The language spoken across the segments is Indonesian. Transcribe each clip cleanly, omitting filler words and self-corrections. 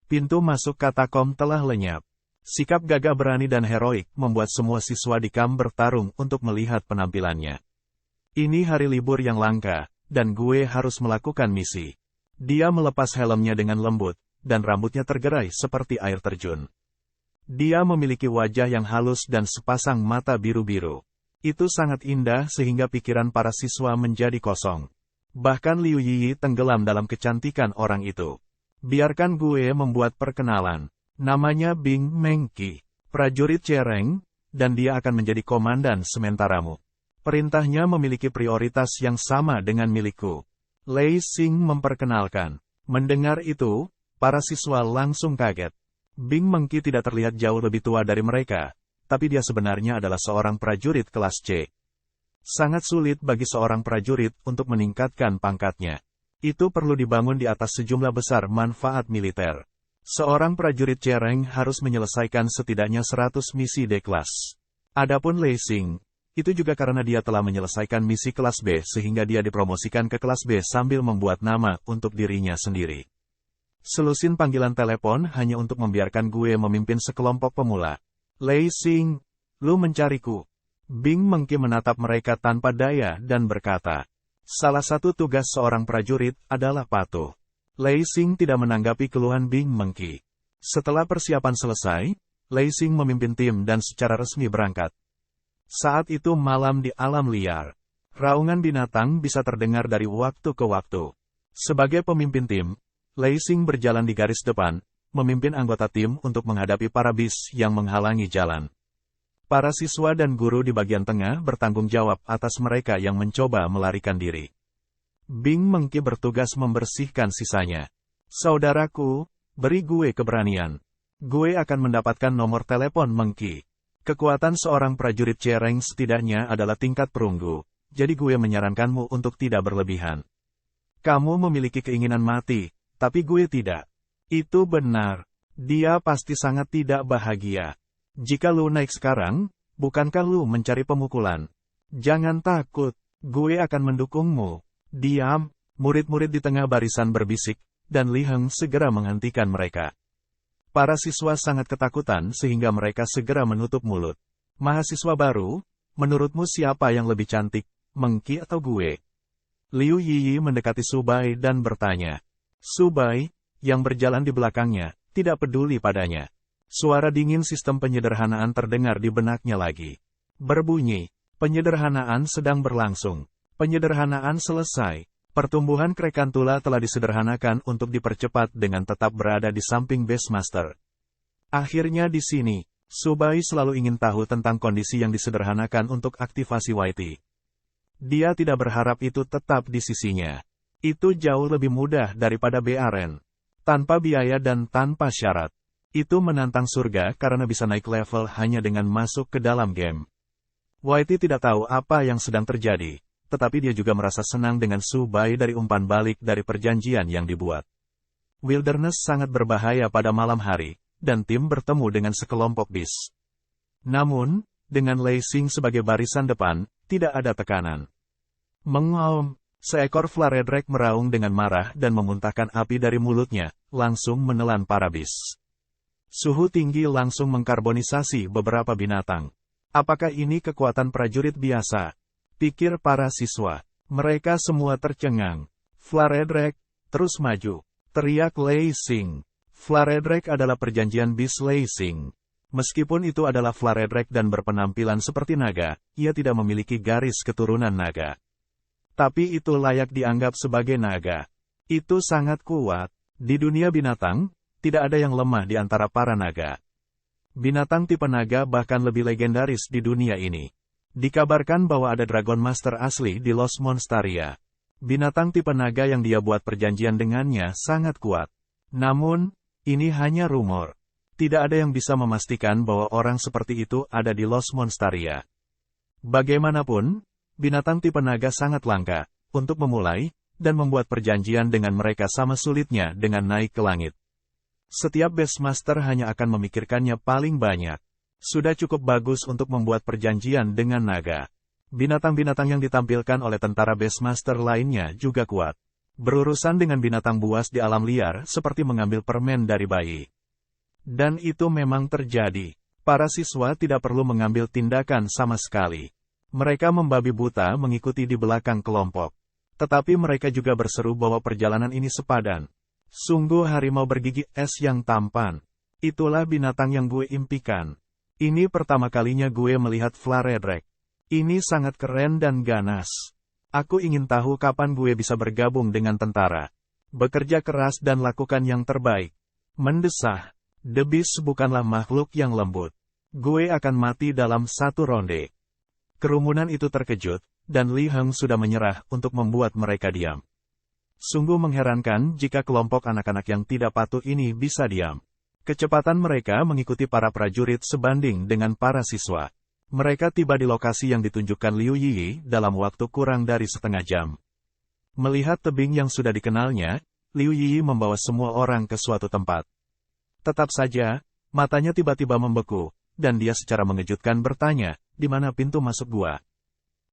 Pintu masuk katakom telah lenyap. Sikap gagah berani dan heroik membuat semua siswa di kamp bertarung untuk melihat penampilannya. Ini hari libur yang langka, dan gue harus melakukan misi. Dia melepas helmnya dengan lembut, dan rambutnya tergerai seperti air terjun. Dia memiliki wajah yang halus dan sepasang mata biru-biru. Itu sangat indah sehingga pikiran para siswa menjadi kosong. Bahkan Liu Yiyi tenggelam dalam kecantikan orang itu. Biarkan gue membuat perkenalan. Namanya Bing Mengqi, prajurit Cereng, dan dia akan menjadi komandan sementaramu. Perintahnya memiliki prioritas yang sama dengan milikku. Lei Xing memperkenalkan. Mendengar itu, para siswa langsung kaget. Bing Mengqi tidak terlihat jauh lebih tua dari mereka, tapi dia sebenarnya adalah seorang prajurit kelas C. Sangat sulit bagi seorang prajurit untuk meningkatkan pangkatnya. Itu perlu dibangun di atas sejumlah besar manfaat militer. Seorang prajurit Cereng harus menyelesaikan setidaknya 100 misi D-kelas. Adapun Lei Xing, itu juga karena dia telah menyelesaikan misi kelas B sehingga dia dipromosikan ke kelas B sambil membuat nama untuk dirinya sendiri. Selusin panggilan telepon hanya untuk membiarkan gue memimpin sekelompok pemula. Lei Xing, lu mencariku. Bing Mengqi menatap mereka tanpa daya dan berkata, salah satu tugas seorang prajurit adalah patuh. Lei Xing tidak menanggapi keluhan Bing Mengqi. Setelah persiapan selesai, Lei Xing memimpin tim dan secara resmi berangkat. Saat itu malam di alam liar. Raungan binatang bisa terdengar dari waktu ke waktu. Sebagai pemimpin tim, Lei Xing berjalan di garis depan, memimpin anggota tim untuk menghadapi para bis yang menghalangi jalan. Para siswa dan guru di bagian tengah bertanggung jawab atas mereka yang mencoba melarikan diri. Bing Mengqi bertugas membersihkan sisanya. Saudaraku, beri gue keberanian. Gue akan mendapatkan nomor telepon Mengqi. Kekuatan seorang prajurit Cereng setidaknya adalah tingkat perunggu, jadi gue menyarankanmu untuk tidak berlebihan. Kamu memiliki keinginan mati, tapi gue tidak. Itu benar. Dia pasti sangat tidak bahagia. Jika lu naik sekarang, bukankah lu mencari pemukulan? Jangan takut, gue akan mendukungmu. Diam, murid-murid di tengah barisan berbisik, dan Li Heng segera menghentikan mereka. Para siswa sangat ketakutan sehingga mereka segera menutup mulut. Mahasiswa baru, menurutmu siapa yang lebih cantik, Mengqi atau gue? Liu Yiyi mendekati Subai dan bertanya. Subai, yang berjalan di belakangnya, tidak peduli padanya. Suara dingin sistem penyederhanaan terdengar di benaknya lagi. Berbunyi, penyederhanaan sedang berlangsung. Penyederhanaan selesai. Pertumbuhan Krekantula telah disederhanakan untuk dipercepat dengan tetap berada di samping base master. Akhirnya di sini, Subai selalu ingin tahu tentang kondisi yang disederhanakan untuk aktivasi YT. Dia tidak berharap itu tetap di sisinya. Itu jauh lebih mudah daripada BRN. Tanpa biaya dan tanpa syarat. Itu menantang surga karena bisa naik level hanya dengan masuk ke dalam game. YT tidak tahu apa yang sedang terjadi, tetapi dia juga merasa senang dengan Subai dari umpan balik dari perjanjian yang dibuat. Wilderness sangat berbahaya pada malam hari, dan tim bertemu dengan sekelompok bis. Namun, dengan Lei Xing sebagai barisan depan, tidak ada tekanan. Mengaum, seekor Flaredrake meraung dengan marah dan memuntahkan api dari mulutnya, langsung menelan para bis. Suhu tinggi langsung mengkarbonisasi beberapa binatang. Apakah ini kekuatan prajurit biasa? Pikir para siswa. Mereka semua tercengang. Flaredrake, terus maju. Teriak Lei Xing. Flaredrake adalah perjanjian bis Lei Xing. Meskipun itu adalah Flaredrake dan berpenampilan seperti naga, ia tidak memiliki garis keturunan naga. Tapi itu layak dianggap sebagai naga. Itu sangat kuat. Di dunia binatang, tidak ada yang lemah di antara para naga. Binatang tipe naga bahkan lebih legendaris di dunia ini. Dikabarkan bahwa ada Dragon Master asli di Los Monstaria. Binatang tipe naga yang dia buat perjanjian dengannya sangat kuat. Namun, ini hanya rumor. Tidak ada yang bisa memastikan bahwa orang seperti itu ada di Los Monstaria. Bagaimanapun, binatang tipe naga sangat langka. Untuk memulai, dan membuat perjanjian dengan mereka sama sulitnya dengan naik ke langit. Setiap base master hanya akan memikirkannya paling banyak. Sudah cukup bagus untuk membuat perjanjian dengan naga. Binatang-binatang yang ditampilkan oleh tentara base master lainnya juga kuat. Berurusan dengan binatang buas di alam liar seperti mengambil permen dari bayi. Dan itu memang terjadi. Para siswa tidak perlu mengambil tindakan sama sekali. Mereka membabi buta mengikuti di belakang kelompok. Tetapi mereka juga berseru bahwa perjalanan ini sepadan. Sungguh harimau bergigi es yang tampan. Itulah binatang yang gue impikan. Ini pertama kalinya gue melihat Flaredrek. Ini sangat keren dan ganas. Aku ingin tahu kapan gue bisa bergabung dengan tentara. Bekerja keras dan lakukan yang terbaik. Mendesah. The Beast bukanlah makhluk yang lembut. Gue akan mati dalam satu ronde. Kerumunan itu terkejut, dan Li Heng sudah menyerah untuk membuat mereka diam. Sungguh mengherankan jika kelompok anak-anak yang tidak patuh ini bisa diam. Kecepatan mereka mengikuti para prajurit sebanding dengan para siswa. Mereka tiba di lokasi yang ditunjukkan Liu Yi dalam waktu kurang dari setengah jam. Melihat tebing yang sudah dikenalnya, Liu Yi membawa semua orang ke suatu tempat. Tetap saja, matanya tiba-tiba membeku, dan dia secara mengejutkan bertanya, di mana pintu masuk gua?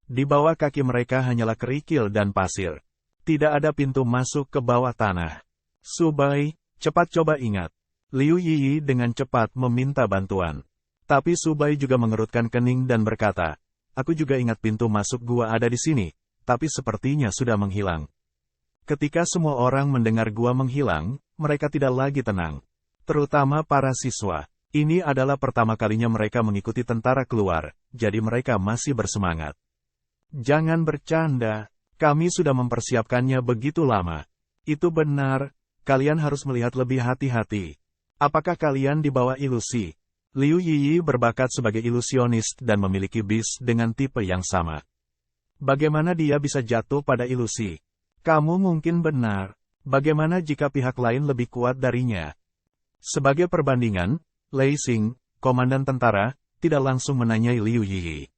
Di bawah kaki mereka hanyalah kerikil dan pasir. Tidak ada pintu masuk ke bawah tanah. Subai, cepat coba ingat. Liu Yi dengan cepat meminta bantuan. Tapi Subai juga mengerutkan kening dan berkata, aku juga ingat pintu masuk gua ada di sini, tapi sepertinya sudah menghilang. Ketika semua orang mendengar gua menghilang, mereka tidak lagi tenang. Terutama para siswa. Ini adalah pertama kalinya mereka mengikuti tentara keluar, jadi mereka masih bersemangat. Jangan bercanda, kami sudah mempersiapkannya begitu lama. Itu benar, kalian harus melihat lebih hati-hati. Apakah kalian dibawa ilusi? Liu Yi berbakat sebagai ilusionis dan memiliki bis dengan tipe yang sama. Bagaimana dia bisa jatuh pada ilusi? Kamu mungkin benar. Bagaimana jika pihak lain lebih kuat darinya? Sebagai perbandingan, Lei Xing, komandan tentara, tidak langsung menanyai Liu Yi.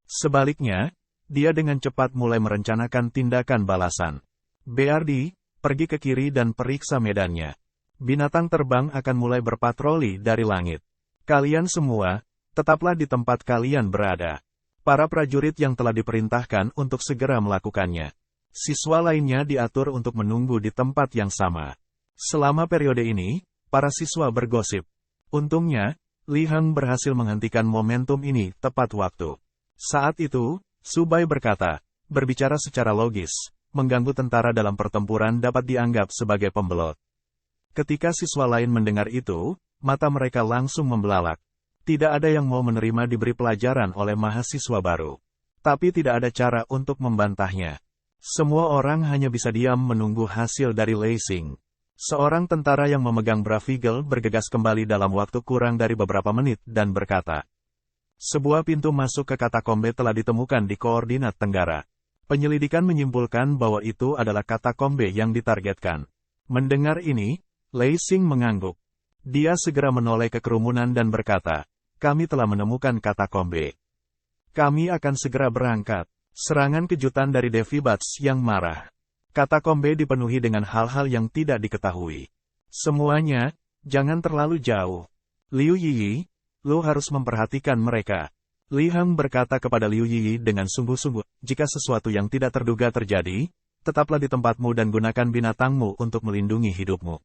Sebaliknya, dia dengan cepat mulai merencanakan tindakan balasan. BRD, pergi ke kiri dan periksa medannya. Binatang terbang akan mulai berpatroli dari langit. Kalian semua, tetaplah di tempat kalian berada. Para prajurit yang telah diperintahkan untuk segera melakukannya. Siswa lainnya diatur untuk menunggu di tempat yang sama. Selama periode ini, para siswa bergosip. Untungnya, Li Heng berhasil menghentikan momentum ini tepat waktu. Saat itu, Subai berkata, berbicara secara logis, mengganggu tentara dalam pertempuran dapat dianggap sebagai pembelot. Ketika siswa lain mendengar itu, mata mereka langsung membelalak. Tidak ada yang mau menerima diberi pelajaran oleh mahasiswa baru. Tapi tidak ada cara untuk membantahnya. Semua orang hanya bisa diam menunggu hasil dari Lei Xing. Seorang tentara yang memegang Bravigel bergegas kembali dalam waktu kurang dari beberapa menit dan berkata, sebuah pintu masuk ke katakombe telah ditemukan di koordinat tenggara. Penyelidikan menyimpulkan bahwa itu adalah katakombe yang ditargetkan. Mendengar ini, Lei Xing mengangguk. Dia segera menoleh ke kerumunan dan berkata, kami telah menemukan katakombe. Kami akan segera berangkat. Serangan kejutan dari Devi Bats yang marah. Katakombe dipenuhi dengan hal-hal yang tidak diketahui. Semuanya, jangan terlalu jauh. Liu Yi, lu harus memperhatikan mereka. Li Heng berkata kepada Liu Yi dengan sungguh-sungguh, jika sesuatu yang tidak terduga terjadi, tetaplah di tempatmu dan gunakan binatangmu untuk melindungi hidupmu.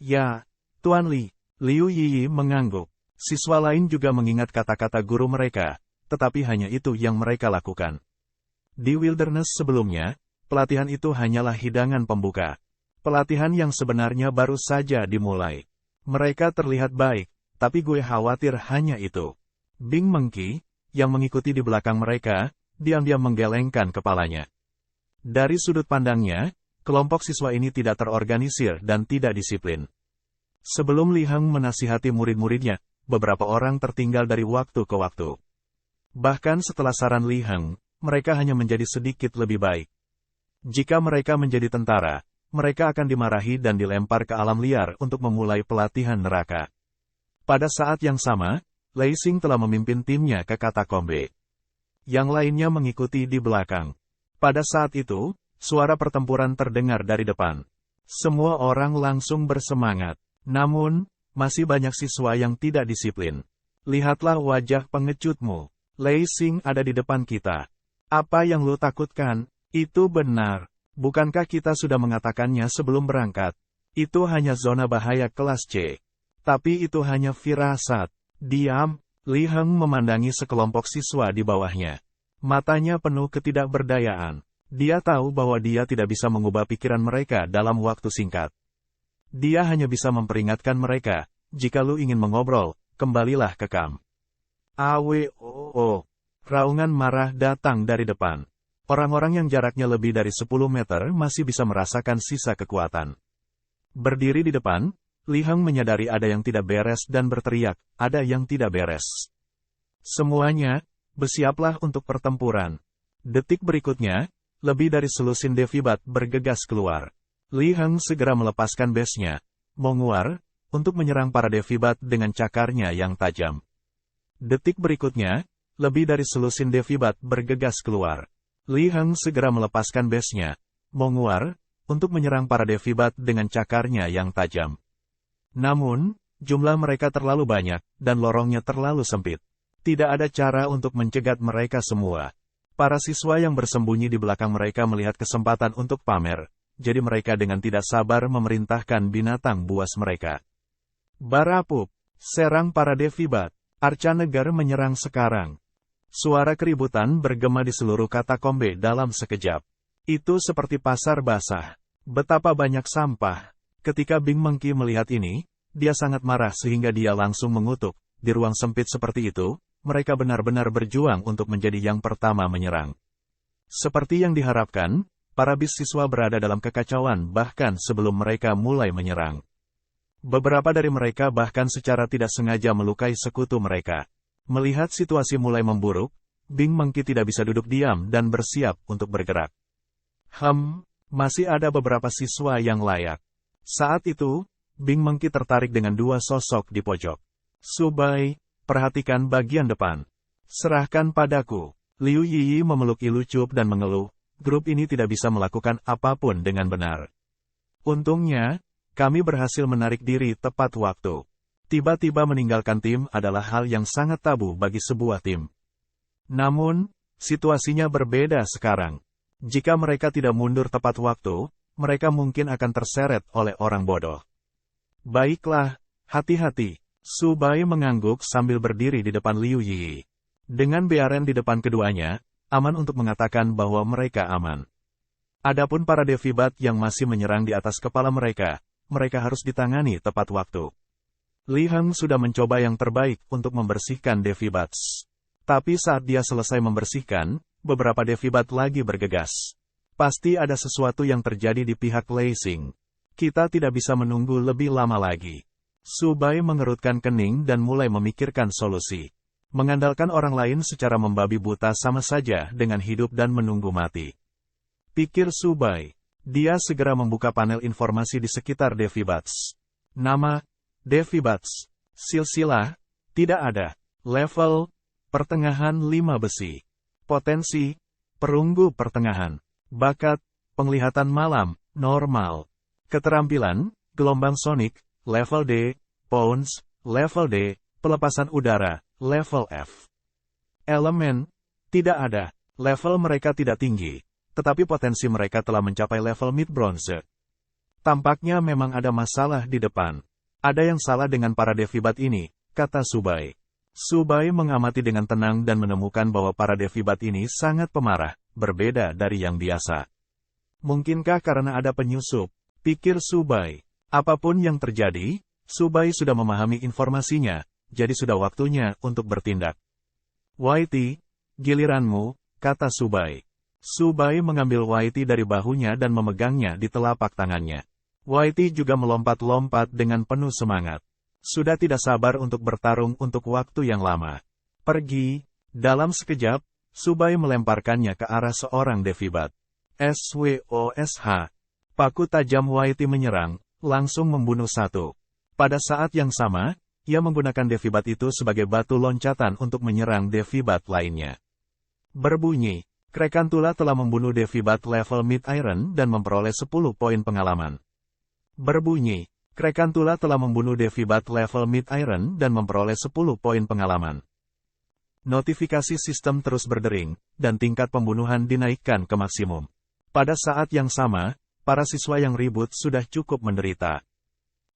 Ya, Tuan Li. Liu Yi mengangguk. Siswa lain juga mengingat kata-kata guru mereka, tetapi hanya itu yang mereka lakukan. Di Wilderness sebelumnya, pelatihan itu hanyalah hidangan pembuka. Pelatihan yang sebenarnya baru saja dimulai. Mereka terlihat baik, tapi gue khawatir hanya itu. Bing Mengki, yang mengikuti di belakang mereka, diam-diam menggelengkan kepalanya. Dari sudut pandangnya, kelompok siswa ini tidak terorganisir dan tidak disiplin. Sebelum Li Heng menasihati murid-muridnya, beberapa orang tertinggal dari waktu ke waktu. Bahkan setelah saran Li Heng, mereka hanya menjadi sedikit lebih baik. Jika mereka menjadi tentara, mereka akan dimarahi dan dilempar ke alam liar untuk memulai pelatihan neraka. Pada saat yang sama, Lei Xing telah memimpin timnya ke katakombe. Yang lainnya mengikuti di belakang. Pada saat itu, suara pertempuran terdengar dari depan. Semua orang langsung bersemangat. Namun, masih banyak siswa yang tidak disiplin. Lihatlah wajah pengecutmu. Lei Xing ada di depan kita. Apa yang lu takutkan? Itu benar. Bukankah kita sudah mengatakannya sebelum berangkat? Itu hanya zona bahaya kelas C. Tapi itu hanya firasat. Diam, Li Heng memandangi sekelompok siswa di bawahnya. Matanya penuh ketidakberdayaan. Dia tahu bahwa dia tidak bisa mengubah pikiran mereka dalam waktu singkat. Dia hanya bisa memperingatkan mereka, jika lu ingin mengobrol, kembalilah ke kamp. Awoo. Raungan marah datang dari depan. Orang-orang yang jaraknya lebih dari 10 meter masih bisa merasakan sisa kekuatan. Berdiri di depan, Li Heng menyadari ada yang tidak beres dan berteriak, ada yang tidak beres. Semuanya, bersiaplah untuk pertempuran. Detik berikutnya, lebih dari selusin Devibat bergegas keluar. Li Heng segera melepaskan base-nya, menguar, untuk menyerang para Devibat dengan cakarnya yang tajam. Detik berikutnya, lebih dari selusin Devibat bergegas keluar. Li Heng segera melepaskan base-nya, menguar, untuk menyerang para Devibat dengan cakarnya yang tajam. Namun, jumlah mereka terlalu banyak, dan lorongnya terlalu sempit. Tidak ada cara untuk mencegat mereka semua. Para siswa yang bersembunyi di belakang mereka melihat kesempatan untuk pamer, jadi mereka dengan tidak sabar memerintahkan binatang buas mereka. Barapup, serang para Devibat. Arcanegar menyerang sekarang. Suara keributan bergema di seluruh katakombe dalam sekejap. Itu seperti pasar basah. Betapa banyak sampah. Ketika Bing Mengki melihat ini, dia sangat marah sehingga dia langsung mengutuk. Di ruang sempit seperti itu, mereka benar-benar berjuang untuk menjadi yang pertama menyerang. Seperti yang diharapkan, para bis siswa berada dalam kekacauan bahkan sebelum mereka mulai menyerang. Beberapa dari mereka bahkan secara tidak sengaja melukai sekutu mereka. Melihat situasi mulai memburuk, Bing Mengki tidak bisa duduk diam dan bersiap untuk bergerak. Masih ada beberapa siswa yang layak. Saat itu, Bing Mengki tertarik dengan dua sosok di pojok. Subai, perhatikan bagian depan. Serahkan padaku. Liu Yiyi memeluk Ilucup dan mengeluh, grup ini tidak bisa melakukan apapun dengan benar. Untungnya, kami berhasil menarik diri tepat waktu. Tiba-tiba meninggalkan tim adalah hal yang sangat tabu bagi sebuah tim. Namun, situasinya berbeda sekarang. Jika mereka tidak mundur tepat waktu, mereka mungkin akan terseret oleh orang bodoh. Baiklah, hati-hati. Subai mengangguk sambil berdiri di depan Liu Yi. Dengan Bearen di depan keduanya, aman untuk mengatakan bahwa mereka aman. Adapun para Devibat yang masih menyerang di atas kepala mereka harus ditangani tepat waktu. Li Heng sudah mencoba yang terbaik untuk membersihkan Devibats. Tapi saat dia selesai membersihkan, beberapa Devibat lagi bergegas. Pasti ada sesuatu yang terjadi di pihak Lei Xing. Kita tidak bisa menunggu lebih lama lagi. Subai mengerutkan kening dan mulai memikirkan solusi. Mengandalkan orang lain secara membabi buta sama saja dengan hidup dan menunggu mati. Pikir Subai. Dia segera membuka panel informasi di sekitar Devibats. Nama, Devibats. Silsilah, tidak ada. Level, pertengahan 5 besi. Potensi, perunggu pertengahan. Bakat, penglihatan malam, normal. Keterampilan, gelombang sonik, level D. Pounds, level D. Pelepasan udara, level F. Elemen, tidak ada. Level mereka tidak tinggi. Tetapi potensi mereka telah mencapai level mid bronze. Tampaknya memang ada masalah di depan. Ada yang salah dengan para Devibat ini, kata Subai. Subai mengamati dengan tenang dan menemukan bahwa para Devibat ini sangat pemarah, berbeda dari yang biasa. Mungkinkah karena ada penyusup? Pikir Subai. Apapun yang terjadi, Subai sudah memahami informasinya, jadi sudah waktunya untuk bertindak. Waiti, giliranmu, kata Subai. Subai mengambil Waiti dari bahunya dan memegangnya di telapak tangannya. Waiti juga melompat-lompat dengan penuh semangat. Sudah tidak sabar untuk bertarung untuk waktu yang lama. Pergi. Dalam sekejap, Subai melemparkannya ke arah seorang Devibat. SWOSH. Paku tajam Waiti menyerang, langsung membunuh satu. Pada saat yang sama, ia menggunakan Devibat itu sebagai batu loncatan untuk menyerang Devibat lainnya. Berbunyi, Krekantula telah membunuh Devibat level Mid Iron dan memperoleh 10 poin pengalaman. Berbunyi, Krekantula telah membunuh Devibat level Mid Iron dan memperoleh 10 poin pengalaman. Notifikasi sistem terus berdering, dan tingkat pembunuhan dinaikkan ke maksimum. Pada saat yang sama, para siswa yang ribut sudah cukup menderita.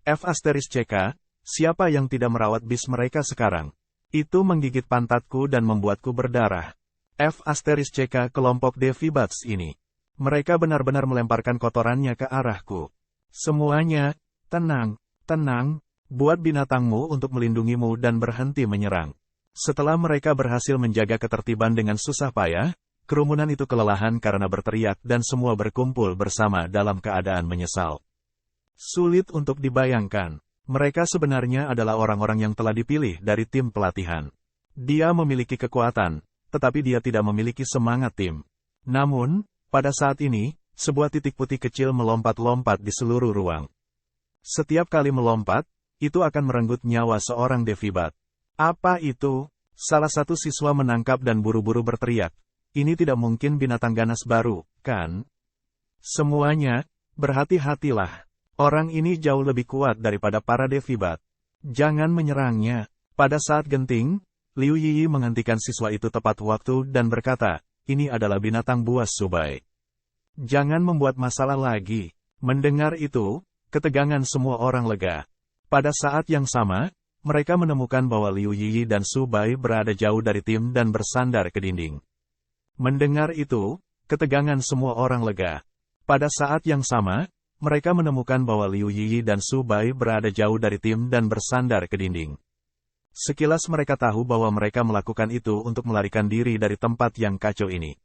F*CK, siapa yang tidak merawat bis mereka sekarang? Itu menggigit pantatku dan membuatku berdarah. F*CK kelompok Devi Bats ini. Mereka benar-benar melemparkan kotorannya ke arahku. Semuanya, tenang, tenang, buat binatangmu untuk melindungimu dan berhenti menyerang. Setelah mereka berhasil menjaga ketertiban dengan susah payah, kerumunan itu kelelahan karena berteriak dan semua berkumpul bersama dalam keadaan menyesal. Sulit untuk dibayangkan, mereka sebenarnya adalah orang-orang yang telah dipilih dari tim pelatihan. Dia memiliki kekuatan, tetapi dia tidak memiliki semangat tim. Namun, pada saat ini, sebuah titik putih kecil melompat-lompat di seluruh ruang. Setiap kali melompat, itu akan merenggut nyawa seorang Devi Bat. Apa itu? Salah satu siswa menangkap dan buru-buru berteriak. Ini tidak mungkin binatang ganas baru, kan? Semuanya, berhati-hatilah. Orang ini jauh lebih kuat daripada para Devi Bat. Jangan menyerangnya. Pada saat genting, Liu Yiyi menghentikan siswa itu tepat waktu dan berkata, ini adalah binatang buas Subai. Jangan membuat masalah lagi. Mendengar itu, ketegangan semua orang lega. Pada saat yang sama, mereka menemukan bahwa Liu Yiyi dan Subai berada jauh dari tim dan bersandar ke dinding. Mendengar itu, ketegangan semua orang lega. Pada saat yang sama, mereka menemukan bahwa Liu Yiyi dan Subai berada jauh dari tim dan bersandar ke dinding. Sekilas mereka tahu bahwa mereka melakukan itu untuk melarikan diri dari tempat yang kacau ini.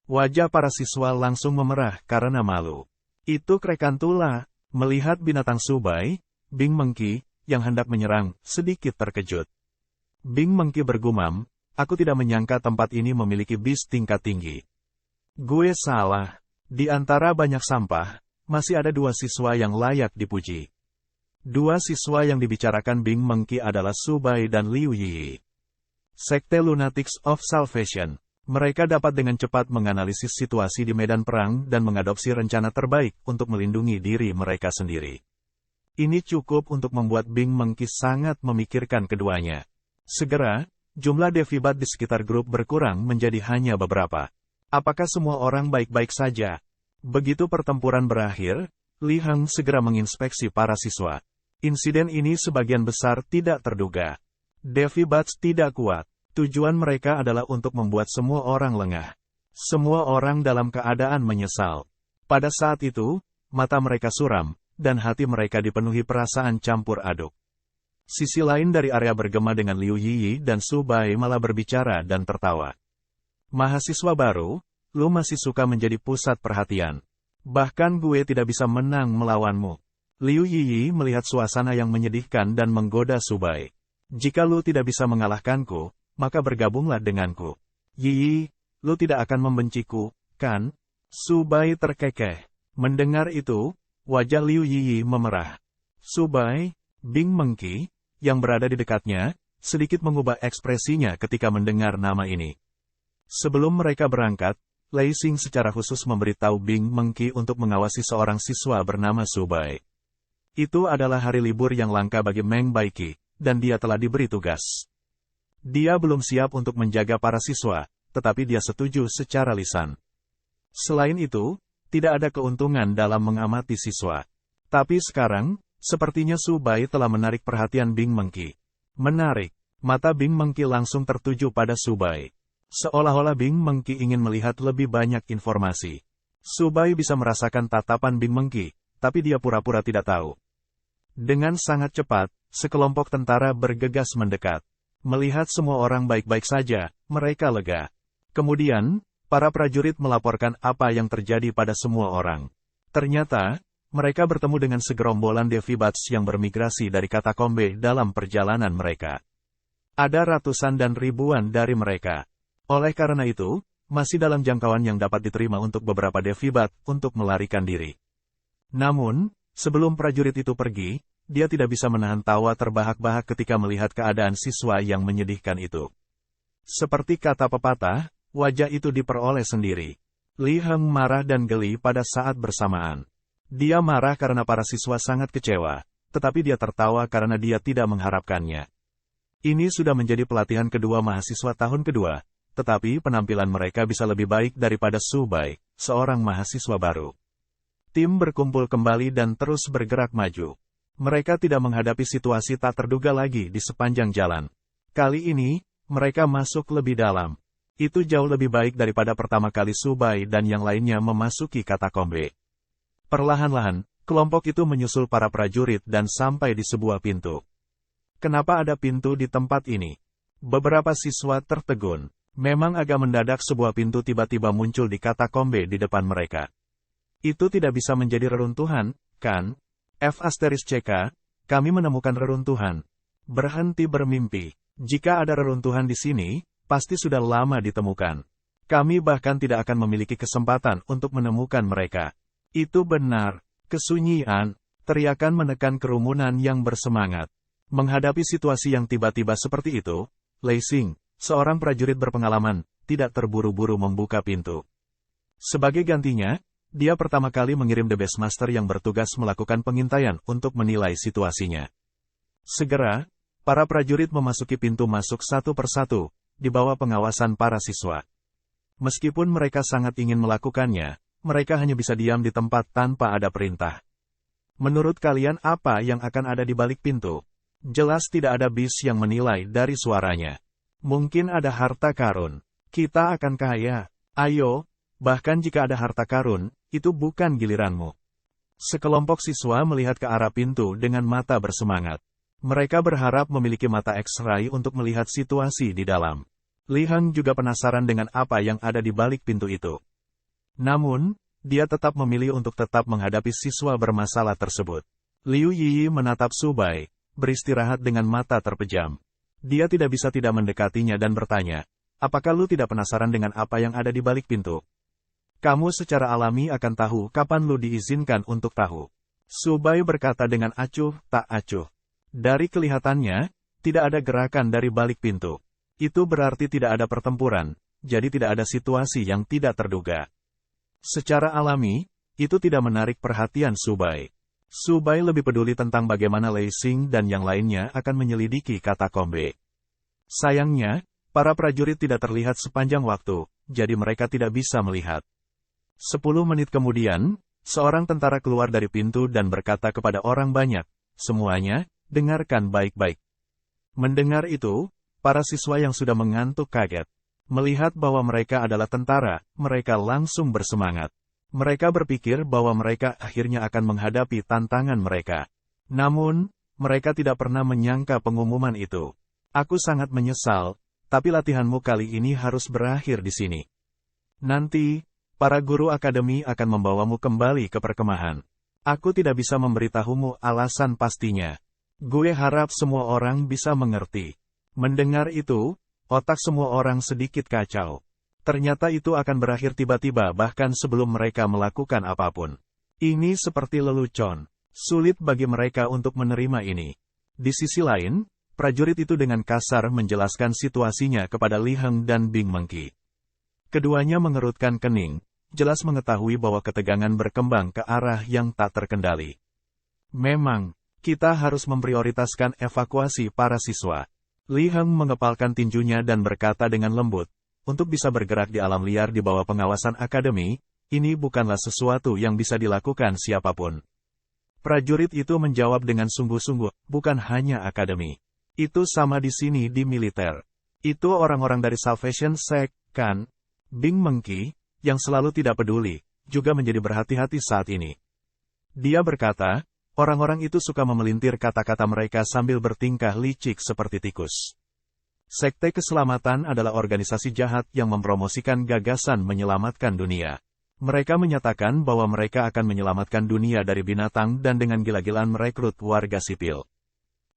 Wajah para siswa langsung memerah karena malu. Itu Krekantula, melihat binatang Subai, Bing Mengki, yang hendak menyerang, sedikit terkejut. Bing Mengki bergumam, aku tidak menyangka tempat ini memiliki bis tingkat tinggi. Gue salah. Di antara banyak sampah, masih ada dua siswa yang layak dipuji. Dua siswa yang dibicarakan Bing Mengki adalah Subai dan Liu Yiyi. Sekte Lunatics of Salvation. Mereka dapat dengan cepat menganalisis situasi di medan perang dan mengadopsi rencana terbaik untuk melindungi diri mereka sendiri. Ini cukup untuk membuat Bing Mengki sangat memikirkan keduanya. Segera, jumlah Devi Bat di sekitar grup berkurang menjadi hanya beberapa. Apakah semua orang baik-baik saja? Begitu pertempuran berakhir, Li Heng segera menginspeksi para siswa. Insiden ini sebagian besar tidak terduga. Devi Bats tidak kuat. Tujuan mereka adalah untuk membuat semua orang lengah. Semua orang dalam keadaan menyesal. Pada saat itu, mata mereka suram, dan hati mereka dipenuhi perasaan campur aduk. Sisi lain dari area bergema dengan Liu Yiyi dan Subai malah berbicara dan tertawa. Mahasiswa baru, lu masih suka menjadi pusat perhatian. Bahkan gue tidak bisa menang melawanmu. Liu Yiyi melihat suasana yang menyedihkan dan menggoda Subai. Jika lu tidak bisa mengalahkanku, maka bergabunglah denganku. Yiyi, lu tidak akan membenciku, kan? Subai terkekeh. Mendengar itu, wajah Liu Yiyi memerah. Subai, Bing Mengki, yang berada di dekatnya, sedikit mengubah ekspresinya ketika mendengar nama ini. Sebelum mereka berangkat, Lei Xing secara khusus memberitahu Bing Mengki untuk mengawasi seorang siswa bernama Subai. Itu adalah hari libur yang langka bagi Meng Baiki, dan dia telah diberi tugas. Dia belum siap untuk menjaga para siswa, tetapi dia setuju secara lisan. Selain itu, tidak ada keuntungan dalam mengamati siswa. Tapi sekarang, sepertinya Subai telah menarik perhatian Bing Mengki. Menarik, mata Bing Mengki langsung tertuju pada Subai. Seolah-olah Bing Mengki ingin melihat lebih banyak informasi. Subai bisa merasakan tatapan Bing Mengki, tapi dia pura-pura tidak tahu. Dengan sangat cepat, sekelompok tentara bergegas mendekat. Melihat semua orang baik-baik saja, mereka lega. Kemudian, para prajurit melaporkan apa yang terjadi pada semua orang. Ternyata, mereka bertemu dengan segerombolan Devi Bats yang bermigrasi dari katakombe dalam perjalanan mereka. Ada ratusan dan ribuan dari mereka. Oleh karena itu, masih dalam jangkauan yang dapat diterima untuk beberapa Devi Bat untuk melarikan diri. Namun, sebelum prajurit itu pergi, dia tidak bisa menahan tawa terbahak-bahak ketika melihat keadaan siswa yang menyedihkan itu. Seperti kata pepatah, wajah itu diperoleh sendiri. Li Heng marah dan geli pada saat bersamaan. Dia marah karena para siswa sangat kecewa, tetapi dia tertawa karena dia tidak mengharapkannya. Ini sudah menjadi pelatihan kedua mahasiswa tahun kedua, tetapi penampilan mereka bisa lebih baik daripada Subai, seorang mahasiswa baru. Tim berkumpul kembali dan terus bergerak maju. Mereka tidak menghadapi situasi tak terduga lagi di sepanjang jalan. Kali ini, mereka masuk lebih dalam. Itu jauh lebih baik daripada pertama kali Subai dan yang lainnya memasuki katakombe. Perlahan-lahan, kelompok itu menyusul para prajurit dan sampai di sebuah pintu. Kenapa ada pintu di tempat ini? Beberapa siswa tertegun. Memang agak mendadak sebuah pintu tiba-tiba muncul di katakombe di depan mereka. Itu tidak bisa menjadi reruntuhan, kan? F*CK, kami menemukan reruntuhan. Berhenti bermimpi. Jika ada reruntuhan di sini, pasti sudah lama ditemukan. Kami bahkan tidak akan memiliki kesempatan untuk menemukan mereka. Itu benar. Kesunyian, teriakan menekan kerumunan yang bersemangat. Menghadapi situasi yang tiba-tiba seperti itu, Lei Xing, seorang prajurit berpengalaman, tidak terburu-buru membuka pintu. Sebagai gantinya, dia pertama kali mengirim The Beastmaster yang bertugas melakukan pengintaian untuk menilai situasinya. Segera, para prajurit memasuki pintu masuk satu persatu, di bawah pengawasan para siswa. Meskipun mereka sangat ingin melakukannya, mereka hanya bisa diam di tempat tanpa ada perintah. Menurut kalian apa yang akan ada di balik pintu? Jelas tidak ada bis yang menilai dari suaranya. Mungkin ada harta karun. Kita akan kaya. Ayo, bahkan jika ada harta karun, itu bukan giliranmu. Sekelompok siswa melihat ke arah pintu dengan mata bersemangat. Mereka berharap memiliki mata X-ray untuk melihat situasi di dalam. Li Heng juga penasaran dengan apa yang ada di balik pintu itu. Namun, dia tetap memilih untuk tetap menghadapi siswa bermasalah tersebut. Liu Yi menatap Subai, beristirahat dengan mata terpejam. Dia tidak bisa tidak mendekatinya dan bertanya, apakah lu tidak penasaran dengan apa yang ada di balik pintu? Kamu secara alami akan tahu kapan lu diizinkan untuk tahu. Subai berkata dengan acuh tak acuh. Dari kelihatannya, tidak ada gerakan dari balik pintu. Itu berarti tidak ada pertempuran, jadi tidak ada situasi yang tidak terduga. Secara alami, itu tidak menarik perhatian Subai. Subai lebih peduli tentang bagaimana Lei Xing dan yang lainnya akan menyelidiki katakombe. Sayangnya, para prajurit tidak terlihat sepanjang waktu, jadi mereka tidak bisa melihat. 10 menit kemudian, seorang tentara keluar dari pintu dan berkata kepada orang banyak, semuanya, dengarkan baik-baik. Mendengar itu, para siswa yang sudah mengantuk kaget. Melihat bahwa mereka adalah tentara, mereka langsung bersemangat. Mereka berpikir bahwa mereka akhirnya akan menghadapi tantangan mereka. Namun, mereka tidak pernah menyangka pengumuman itu. Aku sangat menyesal, tapi latihanmu kali ini harus berakhir di sini. Nanti, para guru akademi akan membawamu kembali ke perkemahan. Aku tidak bisa memberitahumu alasan pastinya. Gue harap semua orang bisa mengerti. Mendengar itu, otak semua orang sedikit kacau. Ternyata itu akan berakhir tiba-tiba bahkan sebelum mereka melakukan apapun. Ini seperti lelucon. Sulit bagi mereka untuk menerima ini. Di sisi lain, prajurit itu dengan kasar menjelaskan situasinya kepada Li Heng dan Bing Mengki. Keduanya mengerutkan kening, jelas mengetahui bahwa ketegangan berkembang ke arah yang tak terkendali. Memang, kita harus memprioritaskan evakuasi para siswa. Li Heng mengepalkan tinjunya dan berkata dengan lembut, untuk bisa bergerak di alam liar di bawah pengawasan akademi, ini bukanlah sesuatu yang bisa dilakukan siapapun. Prajurit itu menjawab dengan sungguh-sungguh, bukan hanya akademi. Itu sama di sini di militer. Itu orang-orang dari Salvation Sect, kan? Bing Mengki, yang selalu tidak peduli, juga menjadi berhati-hati saat ini. Dia berkata, orang-orang itu suka memelintir kata-kata mereka sambil bertingkah licik seperti tikus. Sekte Keselamatan adalah organisasi jahat yang mempromosikan gagasan menyelamatkan dunia. Mereka menyatakan bahwa mereka akan menyelamatkan dunia dari binatang dan dengan gila-gilaan merekrut warga sipil.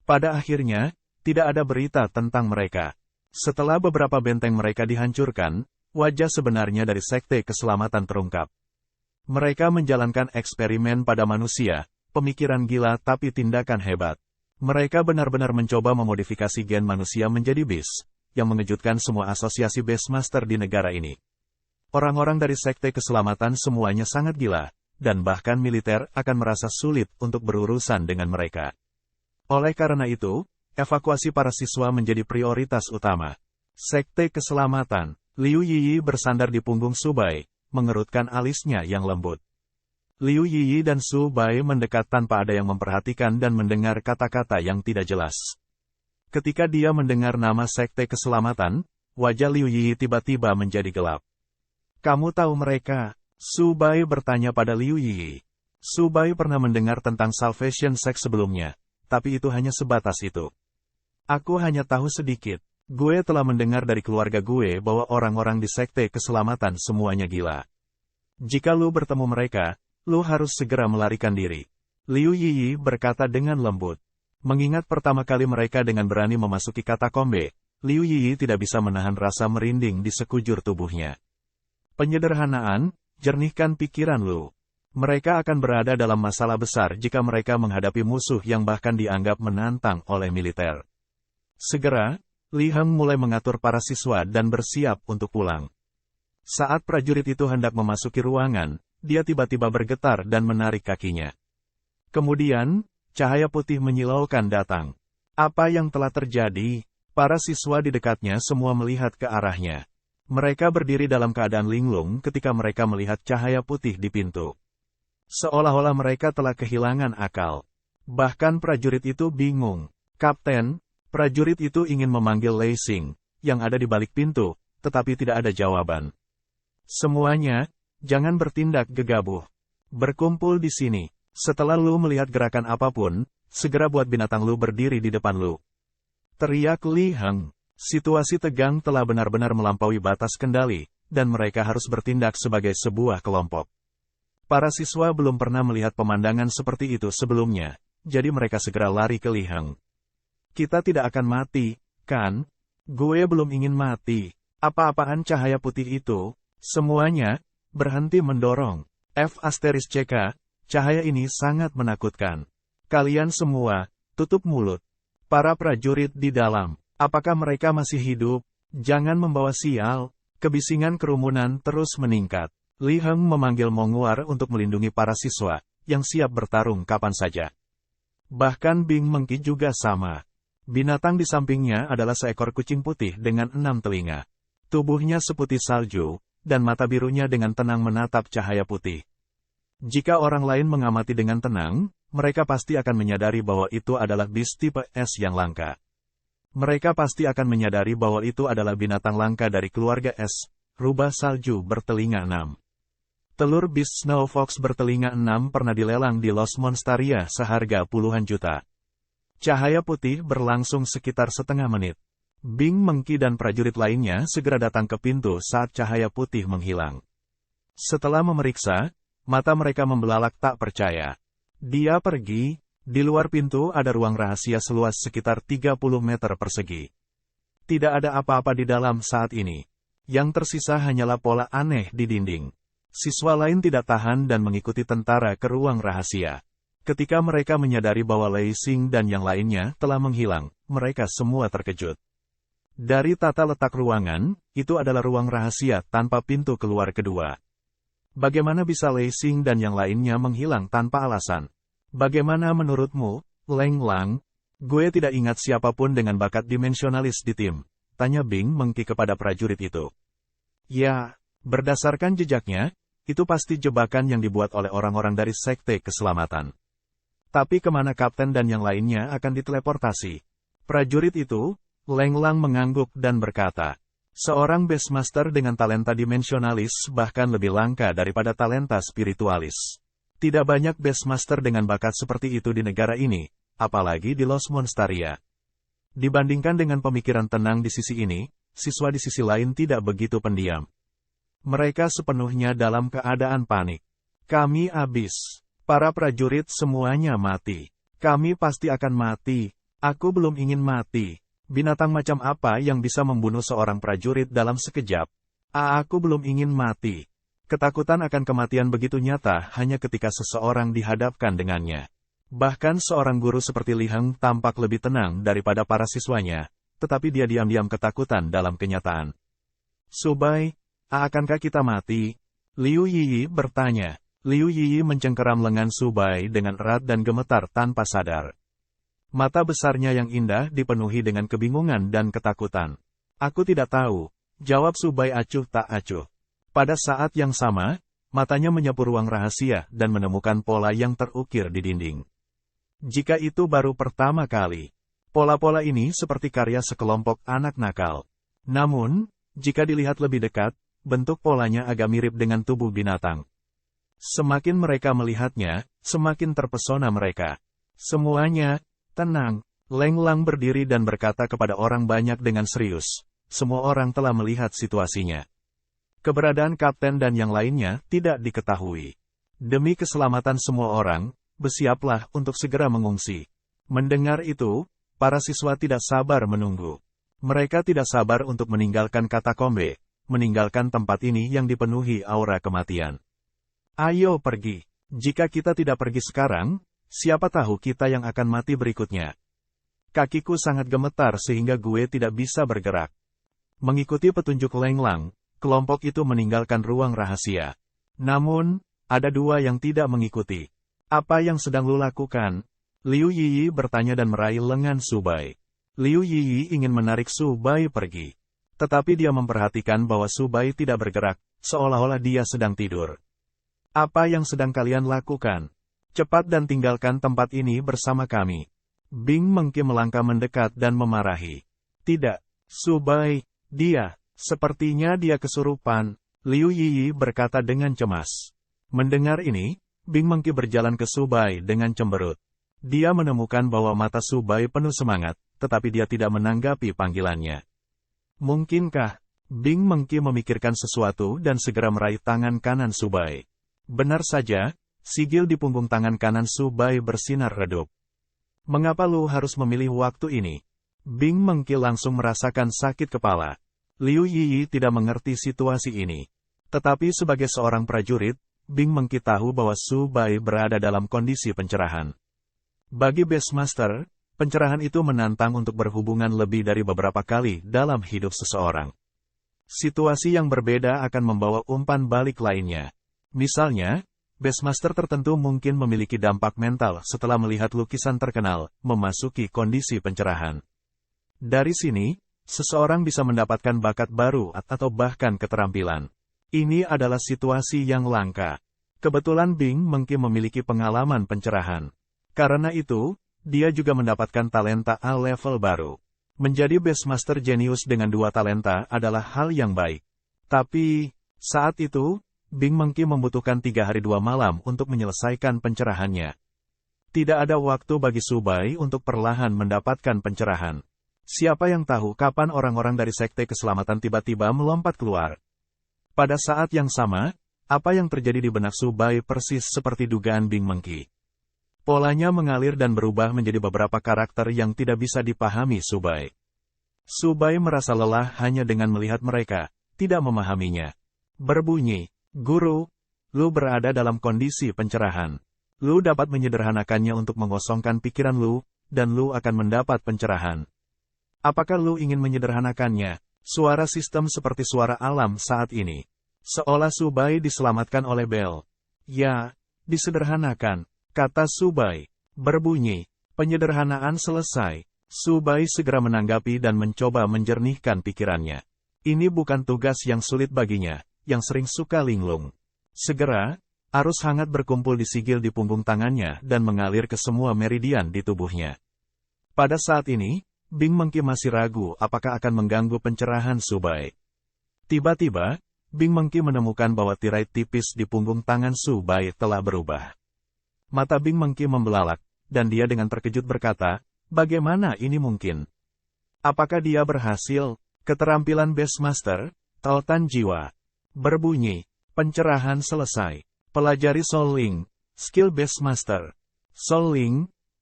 Pada akhirnya, tidak ada berita tentang mereka. Setelah beberapa benteng mereka dihancurkan, wajah sebenarnya dari Sekte Keselamatan terungkap. Mereka menjalankan eksperimen pada manusia, pemikiran gila tapi tindakan hebat. Mereka benar-benar mencoba memodifikasi gen manusia menjadi bis, yang mengejutkan semua asosiasi Beastmaster di negara ini. Orang-orang dari Sekte Keselamatan semuanya sangat gila, dan bahkan militer akan merasa sulit untuk berurusan dengan mereka. Oleh karena itu, evakuasi para siswa menjadi prioritas utama. Sekte Keselamatan, Liu Yiyi bersandar di punggung Su Bai, mengerutkan alisnya yang lembut. Liu Yiyi dan Su Bai mendekat tanpa ada yang memperhatikan dan mendengar kata-kata yang tidak jelas. Ketika dia mendengar nama Sekte Keselamatan, wajah Liu Yiyi tiba-tiba menjadi gelap. Kamu tahu mereka? Su Bai bertanya pada Liu Yiyi. Su Bai pernah mendengar tentang Salvation Sect sebelumnya, tapi itu hanya sebatas itu. Aku hanya tahu sedikit. Gue telah mendengar dari keluarga gue bahwa orang-orang di Sekte Keselamatan semuanya gila. Jika lu bertemu mereka, lu harus segera melarikan diri. Liu Yiyi berkata dengan lembut. Mengingat pertama kali mereka dengan berani memasuki katakombe, Liu Yiyi tidak bisa menahan rasa merinding di sekujur tubuhnya. Penyederhanaan, jernihkan pikiran lu. Mereka akan berada dalam masalah besar jika mereka menghadapi musuh yang bahkan dianggap menantang oleh militer. Segera, Li Heng mulai mengatur para siswa dan bersiap untuk pulang. Saat prajurit itu hendak memasuki ruangan, dia tiba-tiba bergetar dan menarik kakinya. Kemudian, cahaya putih menyilaukan datang. Apa yang telah terjadi? Para siswa di dekatnya semua melihat ke arahnya. Mereka berdiri dalam keadaan linglung ketika mereka melihat cahaya putih di pintu. Seolah-olah mereka telah kehilangan akal. Bahkan prajurit itu bingung. Kapten, prajurit itu ingin memanggil Lei Xing, yang ada di balik pintu, tetapi tidak ada jawaban. Semuanya, jangan bertindak gegabah. Berkumpul di sini. Setelah lu melihat gerakan apapun, segera buat binatang lu berdiri di depan lu. Teriak Li Heng. Situasi tegang telah benar-benar melampaui batas kendali, dan mereka harus bertindak sebagai sebuah kelompok. Para siswa belum pernah melihat pemandangan seperti itu sebelumnya, jadi mereka segera lari ke Li Heng. Kita tidak akan mati, kan? Gue belum ingin mati. Apa-apaan cahaya putih itu? Semuanya, berhenti mendorong. F***CK, cahaya ini sangat menakutkan. Kalian semua, tutup mulut. Para prajurit di dalam, apakah mereka masih hidup? Jangan membawa sial. Kebisingan kerumunan terus meningkat. Li Heng memanggil Monguar untuk melindungi para siswa, yang siap bertarung kapan saja. Bahkan Bing Mengki juga sama. Binatang di sampingnya adalah seekor kucing putih dengan 6 telinga. Tubuhnya seputih salju, dan mata birunya dengan tenang menatap cahaya putih. Jika orang lain mengamati dengan tenang, mereka pasti akan menyadari bahwa itu adalah bis tipe S yang langka. Mereka pasti akan menyadari bahwa itu adalah binatang langka dari keluarga S, rubah salju bertelinga 6. Telur bis Snow Fox bertelinga 6 pernah dilelang di Los Monstaria seharga puluhan juta. Cahaya putih berlangsung sekitar setengah menit. Bing Mengki dan prajurit lainnya segera datang ke pintu saat cahaya putih menghilang. Setelah memeriksa, mata mereka membelalak tak percaya. Dia pergi. Di luar pintu ada ruang rahasia seluas sekitar 30 meter persegi. Tidak ada apa-apa di dalam saat ini. Yang tersisa hanyalah pola aneh di dinding. Siswa lain tidak tahan dan mengikuti tentara ke ruang rahasia. Ketika mereka menyadari bahwa Lei Xing dan yang lainnya telah menghilang, mereka semua terkejut. Dari tata letak ruangan, itu adalah ruang rahasia tanpa pintu keluar kedua. Bagaimana bisa Lei Xing dan yang lainnya menghilang tanpa alasan? Bagaimana menurutmu, Leng Lang? Gue tidak ingat siapapun dengan bakat dimensionalis di tim, tanya Bing Mengki kepada prajurit itu. Ya, berdasarkan jejaknya, itu pasti jebakan yang dibuat oleh orang-orang dari Sekte Keselamatan. Tapi kemana kapten dan yang lainnya akan diteleportasi? Prajurit itu, Leng Lang mengangguk dan berkata, seorang Beastmaster dengan talenta dimensionalis bahkan lebih langka daripada talenta spiritualis. Tidak banyak Beastmaster dengan bakat seperti itu di negara ini, apalagi di Los Monstaria. Dibandingkan dengan pemikiran tenang di sisi ini, siswa di sisi lain tidak begitu pendiam. Mereka sepenuhnya dalam keadaan panik. Kami habis. Para prajurit semuanya mati. Kami pasti akan mati. Aku belum ingin mati. Binatang macam apa yang bisa membunuh seorang prajurit dalam sekejap? Aku belum ingin mati. Ketakutan akan kematian begitu nyata hanya ketika seseorang dihadapkan dengannya. Bahkan seorang guru seperti Li Heng tampak lebih tenang daripada para siswanya, tetapi dia diam-diam ketakutan dalam kenyataan. Su Bai, akankah kita mati? Liu Yiyi bertanya. Liu Yiyi mencengkeram lengan Su Bai dengan erat dan gemetar tanpa sadar. Mata besarnya yang indah dipenuhi dengan kebingungan dan ketakutan. Aku tidak tahu. jawab Subai acuh tak acuh. Pada saat yang sama, matanya menyapu ruang rahasia dan menemukan pola yang terukir di dinding. Jika itu baru pertama kali, pola-pola ini seperti karya sekelompok anak nakal. Namun, jika dilihat lebih dekat, bentuk polanya agak mirip dengan tubuh binatang. Semakin mereka melihatnya, semakin terpesona mereka. Semuanya tenang. Leng Lang berdiri dan berkata kepada orang banyak dengan serius. Semua orang telah melihat situasinya. Keberadaan kapten dan yang lainnya tidak diketahui. Demi keselamatan semua orang, bersiaplah untuk segera mengungsi. Mendengar itu, para siswa tidak sabar menunggu. Mereka tidak sabar untuk meninggalkan katakombe, meninggalkan tempat ini yang dipenuhi aura kematian. Ayo pergi. Jika kita tidak pergi sekarang, siapa tahu kita yang akan mati berikutnya. Kakiku sangat gemetar sehingga gue tidak bisa bergerak. Mengikuti petunjuk Leng Lang, kelompok itu meninggalkan ruang rahasia. Namun, ada dua yang tidak mengikuti. Apa yang sedang lu lakukan? Liu Yiyi bertanya dan meraih lengan Subai. Liu Yiyi ingin menarik Subai pergi. Tetapi dia memperhatikan bahwa Subai tidak bergerak, seolah-olah dia sedang tidur. Apa yang sedang kalian lakukan? Cepat dan tinggalkan tempat ini bersama kami. Bing Mengki melangkah mendekat dan memarahi. Tidak, Subai, sepertinya dia kesurupan, Liu Yiyi berkata dengan cemas. Mendengar ini, Bing Mengki berjalan ke Subai dengan cemberut. Dia menemukan bahwa mata Subai penuh semangat, tetapi dia tidak menanggapi panggilannya. Mungkinkah? Bing Mengki memikirkan sesuatu dan segera meraih tangan kanan Subai. Benar saja, sigil di punggung tangan kanan Subai bersinar redup. Mengapa lu harus memilih waktu ini? Bing Mengki langsung merasakan sakit kepala. Liu Yiyi tidak mengerti situasi ini. Tetapi sebagai seorang prajurit, Bing Mengki tahu bahwa Subai berada dalam kondisi pencerahan. Bagi Beastmaster, pencerahan itu menantang untuk berhubungan lebih dari beberapa kali dalam hidup seseorang. Situasi yang berbeda akan membawa umpan balik lainnya. Misalnya, Beastmaster tertentu mungkin memiliki dampak mental setelah melihat lukisan terkenal memasuki kondisi pencerahan. Dari sini, seseorang bisa mendapatkan bakat baru atau bahkan keterampilan. Ini adalah situasi yang langka. Kebetulan Bing Mengki memiliki pengalaman pencerahan. Karena itu, dia juga mendapatkan talenta A level baru. Menjadi Beastmaster jenius dengan 2 talenta adalah hal yang baik. Tapi, saat itu, Bing Mengki membutuhkan 3 hari 2 malam untuk menyelesaikan pencerahannya. Tidak ada waktu bagi Subai untuk perlahan mendapatkan pencerahan. Siapa yang tahu kapan orang-orang dari Sekte Keselamatan tiba-tiba melompat keluar. Pada saat yang sama, apa yang terjadi di benak Subai persis seperti dugaan Bing Mengki. Polanya mengalir dan berubah menjadi beberapa karakter yang tidak bisa dipahami Subai. Subai merasa lelah hanya dengan melihat mereka, tidak memahaminya. Berbunyi. Guru, lu berada dalam kondisi pencerahan. Lu dapat menyederhanakannya untuk mengosongkan pikiran lu, dan lu akan mendapat pencerahan. Apakah lu ingin menyederhanakannya? Suara sistem seperti suara alam saat ini. Seolah Subai diselamatkan oleh bel. Ya, disederhanakan, kata Subai. Berbunyi, penyederhanaan selesai. Subai segera menanggapi dan mencoba menjernihkan pikirannya. Ini bukan tugas yang sulit baginya, yang sering suka linglung. Segera, arus hangat berkumpul di sigil di punggung tangannya dan mengalir ke semua meridian di tubuhnya. Pada saat ini, Bing Mengki masih ragu apakah akan mengganggu pencerahan Subai. Tiba-tiba, Bing Mengki menemukan bahwa tirai tipis di punggung tangan Subai telah berubah. Mata Bing Mengki membelalak, dan dia dengan terkejut berkata, bagaimana ini mungkin? Apakah dia berhasil? Keterampilan Beastmaster, tautan jiwa. Berbunyi, pencerahan selesai. Pelajari Soul Link, skill Beastmaster. Soul Link,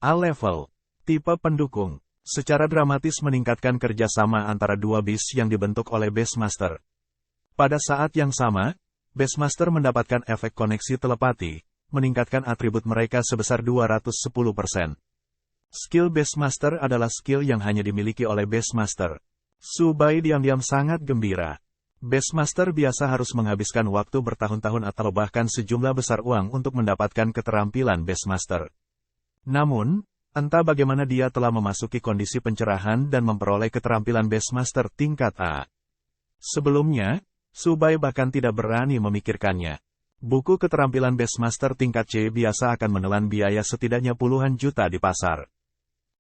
A level. Tipe pendukung. Secara dramatis meningkatkan kerjasama antara 2 beast yang dibentuk oleh Beastmaster. Pada saat yang sama, Beastmaster mendapatkan efek koneksi telepati, meningkatkan atribut mereka sebesar 210%. Skill Beastmaster adalah skill yang hanya dimiliki oleh Beastmaster. Subai diam-diam sangat gembira. Beastmaster biasa harus menghabiskan waktu bertahun-tahun atau bahkan sejumlah besar uang untuk mendapatkan keterampilan Beastmaster. Namun, entah bagaimana dia telah memasuki kondisi pencerahan dan memperoleh keterampilan Beastmaster tingkat A. Sebelumnya, Subai bahkan tidak berani memikirkannya. Buku keterampilan Beastmaster tingkat C biasa akan menelan biaya setidaknya puluhan juta di pasar.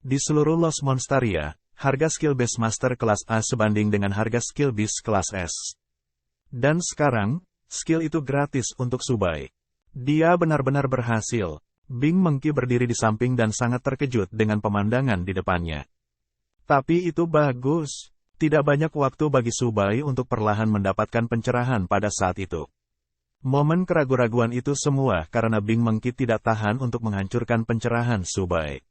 Di seluruh Los Monsteria, harga skill Beastmaster kelas A sebanding dengan harga skill Beast kelas S. Dan sekarang, skill itu gratis untuk Subai. Dia benar-benar berhasil. Bing Mengki berdiri di samping dan sangat terkejut dengan pemandangan di depannya. Tapi itu bagus. Tidak banyak waktu bagi Subai untuk perlahan mendapatkan pencerahan pada saat itu. Momen keraguan-raguan itu semua karena Bing Mengki tidak tahan untuk menghancurkan pencerahan Subai.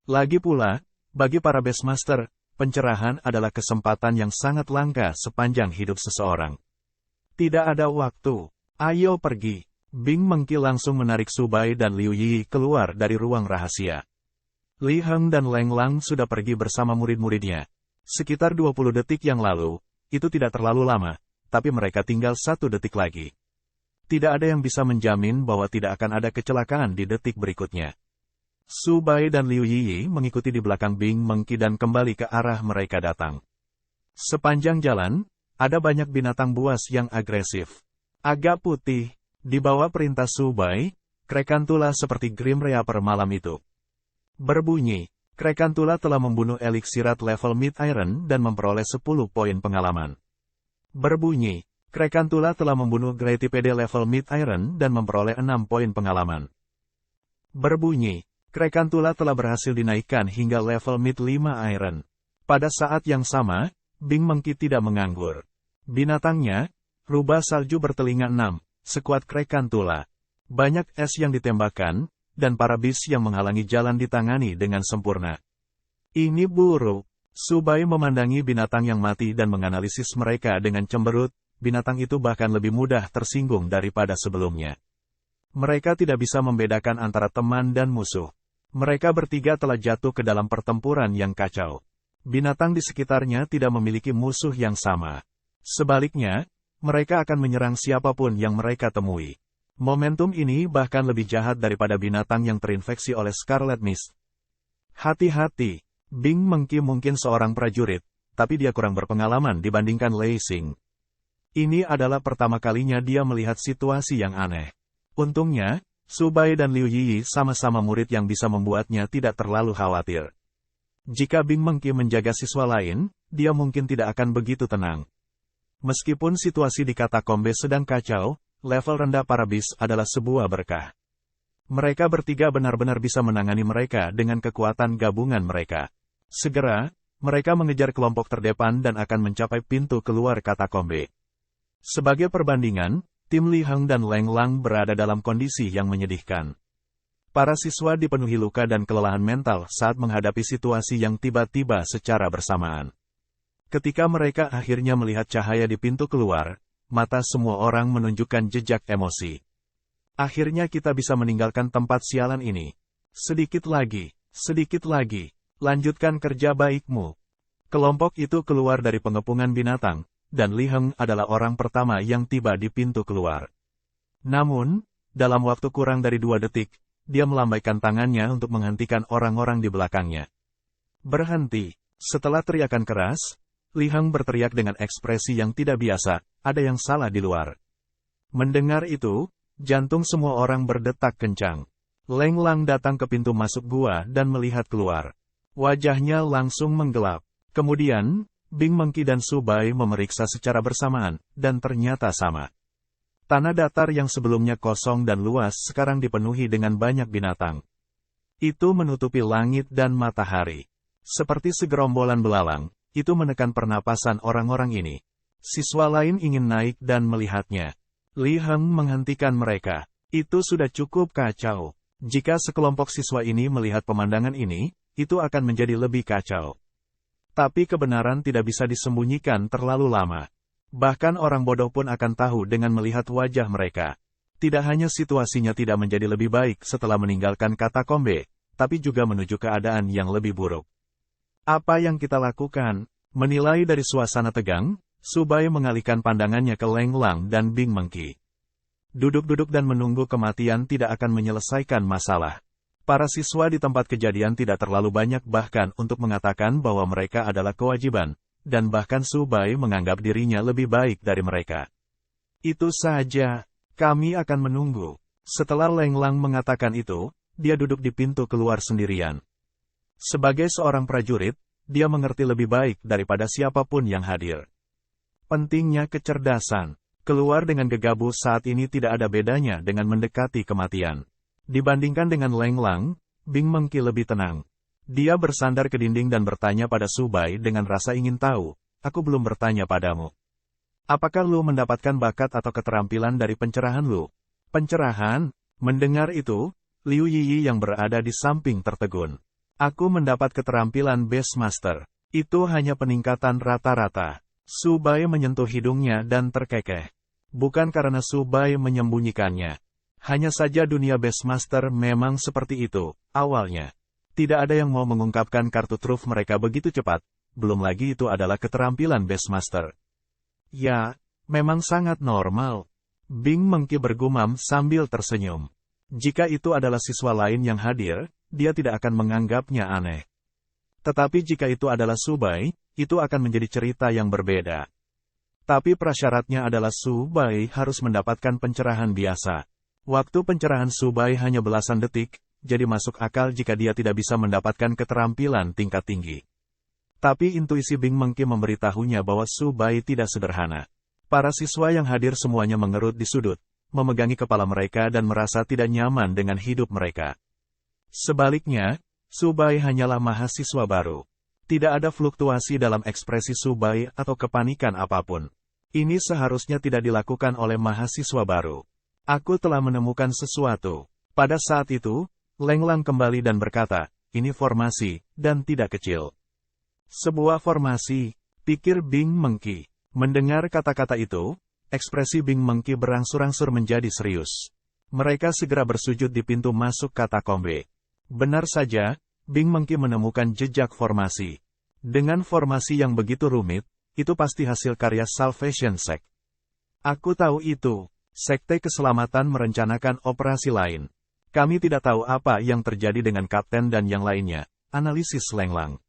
Lagi pula, bagi para Beastmaster, pencerahan adalah kesempatan yang sangat langka sepanjang hidup seseorang. Tidak ada waktu. Ayo pergi. Bing Mengki langsung menarik Subai dan Liu Yi keluar dari ruang rahasia. Li Heng dan Leng Lang sudah pergi bersama murid-muridnya. Sekitar 20 detik yang lalu, itu tidak terlalu lama, tapi mereka tinggal 1 detik lagi. Tidak ada yang bisa menjamin bahwa tidak akan ada kecelakaan di detik berikutnya. Subai dan Liu Yi mengikuti di belakang Bing Mengki dan kembali ke arah mereka datang. Sepanjang jalan, ada banyak binatang buas yang agresif. Agak putih. Di bawah perintah Subai, Krekantula seperti Grim Reaper malam itu. Berbunyi, Krekantula telah membunuh eliksirat level Mid Iron dan memperoleh 10 poin pengalaman. Berbunyi, Krekantula telah membunuh Greatipede level Mid Iron dan memperoleh 6 poin pengalaman. Berbunyi, Krekantula telah berhasil dinaikkan hingga level Mid 5 Iron. Pada saat yang sama, Bing Mengki tidak menganggur. Binatangnya, rubah salju bertelinga 6. Sekuat Krekantula. Banyak es yang ditembakkan, dan para bis yang menghalangi jalan ditangani dengan sempurna. Ini buruk. Subai memandangi binatang yang mati dan menganalisis mereka dengan cemberut, binatang itu bahkan lebih mudah tersinggung daripada sebelumnya. Mereka tidak bisa membedakan antara teman dan musuh. Mereka bertiga telah jatuh ke dalam pertempuran yang kacau. Binatang di sekitarnya tidak memiliki musuh yang sama. Sebaliknya, mereka akan menyerang siapapun yang mereka temui. Momentum ini bahkan lebih jahat daripada binatang yang terinfeksi oleh Scarlet Mist. Hati-hati, Bing Mengki mungkin seorang prajurit, tapi dia kurang berpengalaman dibandingkan Lei Xing. Ini adalah pertama kalinya dia melihat situasi yang aneh. Untungnya, Subai dan Liu Yi sama-sama murid yang bisa membuatnya tidak terlalu khawatir. Jika Bing Mengki menjaga siswa lain, dia mungkin tidak akan begitu tenang. Meskipun situasi di katakombe sedang kacau, level rendah para bis adalah sebuah berkah. Mereka bertiga benar-benar bisa menangani mereka dengan kekuatan gabungan mereka. Segera, mereka mengejar kelompok terdepan dan akan mencapai pintu keluar katakombe. Sebagai perbandingan, tim Li Heng dan Leng Lang berada dalam kondisi yang menyedihkan. Para siswa dipenuhi luka dan kelelahan mental saat menghadapi situasi yang tiba-tiba secara bersamaan. Ketika mereka akhirnya melihat cahaya di pintu keluar, mata semua orang menunjukkan jejak emosi. Akhirnya kita bisa meninggalkan tempat sialan ini. Sedikit lagi, lanjutkan kerja baikmu. Kelompok itu keluar dari pengepungan binatang, dan Li Heng adalah orang pertama yang tiba di pintu keluar. Namun, dalam waktu kurang dari 2 detik, dia melambaikan tangannya untuk menghentikan orang-orang di belakangnya. Berhenti. Setelah teriakan keras, Li Heng berteriak dengan ekspresi yang tidak biasa, ada yang salah di luar. Mendengar itu, jantung semua orang berdetak kencang. Leng Lang datang ke pintu masuk gua dan melihat keluar. Wajahnya langsung menggelap. Kemudian, Bing Mengki dan Subai memeriksa secara bersamaan, dan ternyata sama. Tanah datar yang sebelumnya kosong dan luas sekarang dipenuhi dengan banyak binatang. Itu menutupi langit dan matahari. Seperti segerombolan belalang, itu menekan pernapasan orang-orang ini. Siswa lain ingin naik dan melihatnya. Li Heng menghentikan mereka. Itu sudah cukup kacau. Jika sekelompok siswa ini melihat pemandangan ini, itu akan menjadi lebih kacau. Tapi kebenaran tidak bisa disembunyikan terlalu lama. Bahkan orang bodoh pun akan tahu dengan melihat wajah mereka. Tidak hanya situasinya tidak menjadi lebih baik setelah meninggalkan katakombe, tapi juga menuju keadaan yang lebih buruk. Apa yang kita lakukan? Menilai dari suasana tegang, Subai mengalihkan pandangannya ke Leng Lang dan Bing Mengki. Duduk-duduk dan menunggu kematian tidak akan menyelesaikan masalah. Para siswa di tempat kejadian tidak terlalu banyak bahkan untuk mengatakan bahwa mereka adalah kewajiban, dan bahkan Su Bai menganggap dirinya lebih baik dari mereka. Itu saja, kami akan menunggu. Setelah Leng Lang mengatakan itu, dia duduk di pintu keluar sendirian. Sebagai seorang prajurit, dia mengerti lebih baik daripada siapapun yang hadir. Pentingnya kecerdasan. Keluar dengan gegabah saat ini tidak ada bedanya dengan mendekati kematian. Dibandingkan dengan Leng Lang, Bing Mengki lebih tenang. Dia bersandar ke dinding dan bertanya pada Su Bai dengan rasa ingin tahu, aku belum bertanya padamu. Apakah lu mendapatkan bakat atau keterampilan dari pencerahan lu? Pencerahan? Mendengar itu, Liu Yiyi yang berada di samping tertegun. Aku mendapat keterampilan Beastmaster. Itu hanya peningkatan rata-rata. Su Bai menyentuh hidungnya dan terkekeh. Bukan karena Su Bai menyembunyikannya. Hanya saja dunia Beastmaster memang seperti itu, awalnya. Tidak ada yang mau mengungkapkan kartu truf mereka begitu cepat, belum lagi itu adalah keterampilan Beastmaster. Ya, memang sangat normal. Bing Mengki bergumam sambil tersenyum. Jika itu adalah siswa lain yang hadir, dia tidak akan menganggapnya aneh. Tetapi jika itu adalah Su Bai, itu akan menjadi cerita yang berbeda. Tapi prasyaratnya adalah Su Bai harus mendapatkan pencerahan biasa. Waktu pencerahan Su Bai hanya belasan detik, jadi masuk akal jika dia tidak bisa mendapatkan keterampilan tingkat tinggi. Tapi intuisi Bing Mengki memberitahunya bahwa Su Bai tidak sederhana. Para siswa yang hadir semuanya mengerut di sudut, memegangi kepala mereka dan merasa tidak nyaman dengan hidup mereka. Sebaliknya, Su Bai hanyalah mahasiswa baru. Tidak ada fluktuasi dalam ekspresi Su Bai atau kepanikan apapun. Ini seharusnya tidak dilakukan oleh mahasiswa baru. Aku telah menemukan sesuatu. Pada saat itu, Leng Lang kembali dan berkata, ini formasi, dan tidak kecil. Sebuah formasi, pikir Bing Mengki. Mendengar kata-kata itu, ekspresi Bing Mengki berangsur-angsur menjadi serius. Mereka segera bersujud di pintu masuk katakombe. Benar saja, Bing Mengki menemukan jejak formasi. Dengan formasi yang begitu rumit, itu pasti hasil karya Salvation Sect. Aku tahu itu. Sekte Keselamatan merencanakan operasi lain. Kami tidak tahu apa yang terjadi dengan Kapten dan yang lainnya, analisis Leng Lang.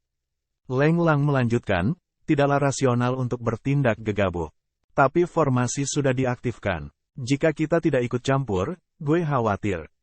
Leng Lang melanjutkan, tidaklah rasional untuk bertindak gegabah. Tapi formasi sudah diaktifkan. Jika kita tidak ikut campur, gue khawatir